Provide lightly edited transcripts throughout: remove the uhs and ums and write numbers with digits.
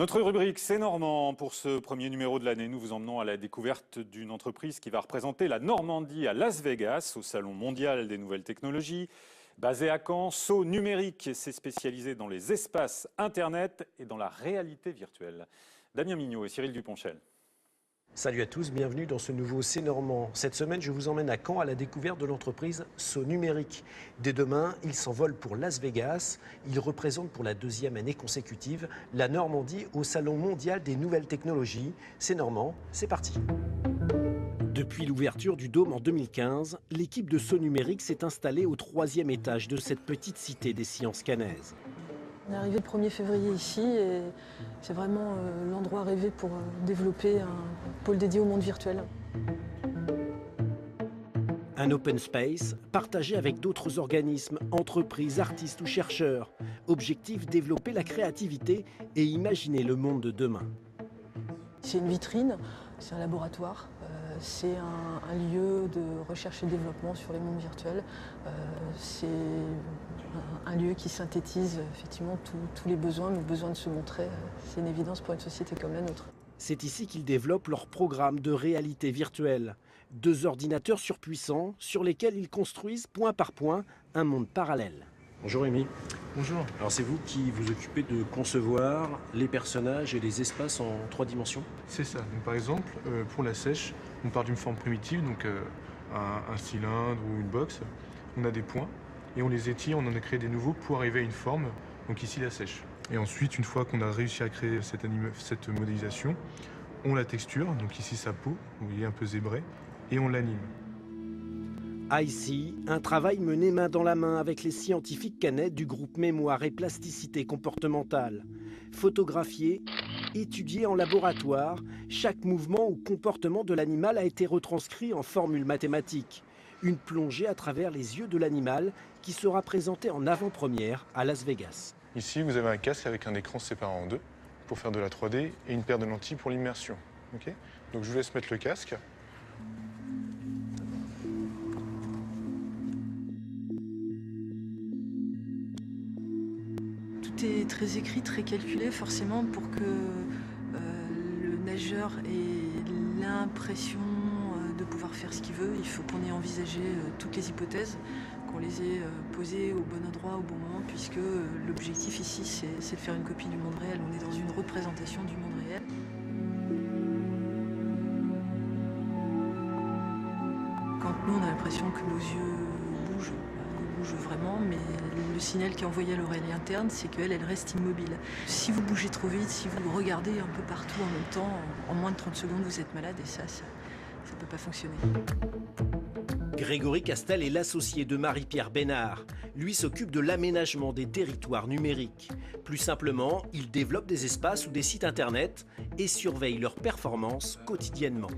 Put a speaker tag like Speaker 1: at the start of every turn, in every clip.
Speaker 1: Notre rubrique C'est Normand. Pour ce premier numéro de l'année, nous vous emmenons à la découverte d'une entreprise qui va représenter la Normandie à Las Vegas, au Salon mondial des nouvelles technologies. Basé à Caen, Saut Numérique s'est spécialisé dans les espaces Internet et dans la réalité virtuelle. Damien Mignot et Cyril Duponchel.
Speaker 2: Salut à tous, bienvenue dans ce nouveau C'est Normand. Cette semaine, je vous emmène à Caen à la découverte de l'entreprise Saut Numérique. Dès demain, il s'envole pour Las Vegas. Il représente pour la deuxième année consécutive la Normandie au Salon mondial des nouvelles technologies. C'est Normand, c'est parti. Depuis l'ouverture du Dôme en 2015, l'équipe de Saut Numérique s'est installée au 3e étage de cette petite cité des sciences cannaises.
Speaker 3: On est arrivé le 1er février ici et c'est vraiment l'endroit rêvé pour développer un pôle dédié au monde virtuel.
Speaker 2: Un open space partagé avec d'autres organismes, entreprises, artistes ou chercheurs. Objectif, développer la créativité et imaginer le monde de demain.
Speaker 3: C'est une vitrine, c'est un laboratoire, c'est un lieu de recherche et développement sur les mondes virtuels. C'est un lieu qui synthétise effectivement tous les besoins, le besoin de se montrer. C'est une évidence pour une société comme la nôtre.
Speaker 2: C'est ici qu'ils développent leur programme de réalité virtuelle. 2 ordinateurs surpuissants sur lesquels ils construisent point par point un monde parallèle. Bonjour Rémi.
Speaker 4: Bonjour.
Speaker 2: Alors c'est vous qui vous occupez de concevoir les personnages et les espaces en 3 dimensions?
Speaker 4: C'est ça. Donc, par exemple, pour la sèche, on part d'une forme primitive, donc un cylindre ou une box. On a des points et on les étire, on en a créé des nouveaux pour arriver à une forme, donc ici la sèche. Et ensuite, une fois qu'on a réussi à créer cette modélisation, on la texture, donc ici sa peau, vous voyez un peu zébrée, et on l'anime.
Speaker 2: Ici, un travail mené main dans la main avec les scientifiques caennais du groupe Mémoire et Plasticité Comportementale. Photographié, étudié en laboratoire, chaque mouvement ou comportement de l'animal a été retranscrit en formule mathématique. Une plongée à travers les yeux de l'animal qui sera présentée en avant-première à Las Vegas.
Speaker 4: Ici, vous avez un casque avec un écran séparé en 2 pour faire de la 3D et une paire de lentilles pour l'immersion. Okay, donc je vous laisse mettre le casque.
Speaker 3: Tout est très écrit, très calculé forcément pour que le nageur ait l'impression de pouvoir faire ce qu'il veut. Il faut qu'on ait envisagé toutes les hypothèses, qu'on les ait posées au bon endroit, au bon moment, puisque l'objectif ici, c'est de faire une copie du monde réel. On est dans une représentation du monde réel. Quand nous, on a l'impression que nos yeux bougent, ils bougent vraiment, mais le signal qui est envoyé à l'oreille interne, c'est qu'elle reste immobile. Si vous bougez trop vite, si vous regardez un peu partout en même temps, en moins de 30 secondes, vous êtes malade et ça ne peut pas fonctionner.
Speaker 2: Grégory Castel est l'associé de Marie-Pierre Bénard. Lui s'occupe de l'aménagement des territoires numériques. Plus simplement, il développe des espaces ou des sites internet et surveille leurs performances quotidiennement.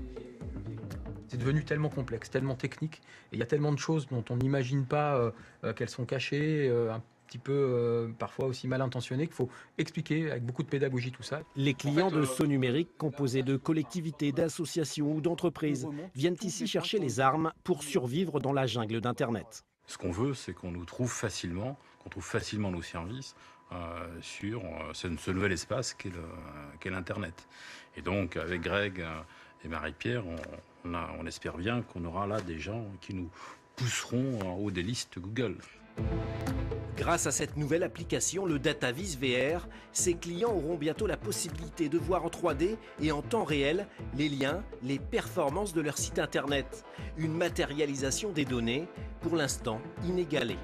Speaker 5: C'est devenu tellement complexe, tellement technique, et il y a tellement de choses dont on n'imagine pas qu'elles sont cachées, un petit peu parfois aussi mal intentionnées, qu'il faut expliquer avec beaucoup de pédagogie tout ça.
Speaker 2: Les clients de Saut Numérique, composés de collectivités, d'associations ou d'entreprises, viennent ici chercher les armes pour survivre dans la jungle d'Internet.
Speaker 6: Ce qu'on veut, c'est qu'on nous trouve facilement, nos services sur ce nouvel espace qu'est l'Internet. Et donc, avec Greg et Marie-Pierre, on espère bien qu'on aura là des gens qui nous pousseront en haut des listes Google.
Speaker 2: Grâce à cette nouvelle application, le DataVis VR, ses clients auront bientôt la possibilité de voir en 3D et en temps réel les liens, les performances de leur site internet. Une matérialisation des données, pour l'instant inégalée.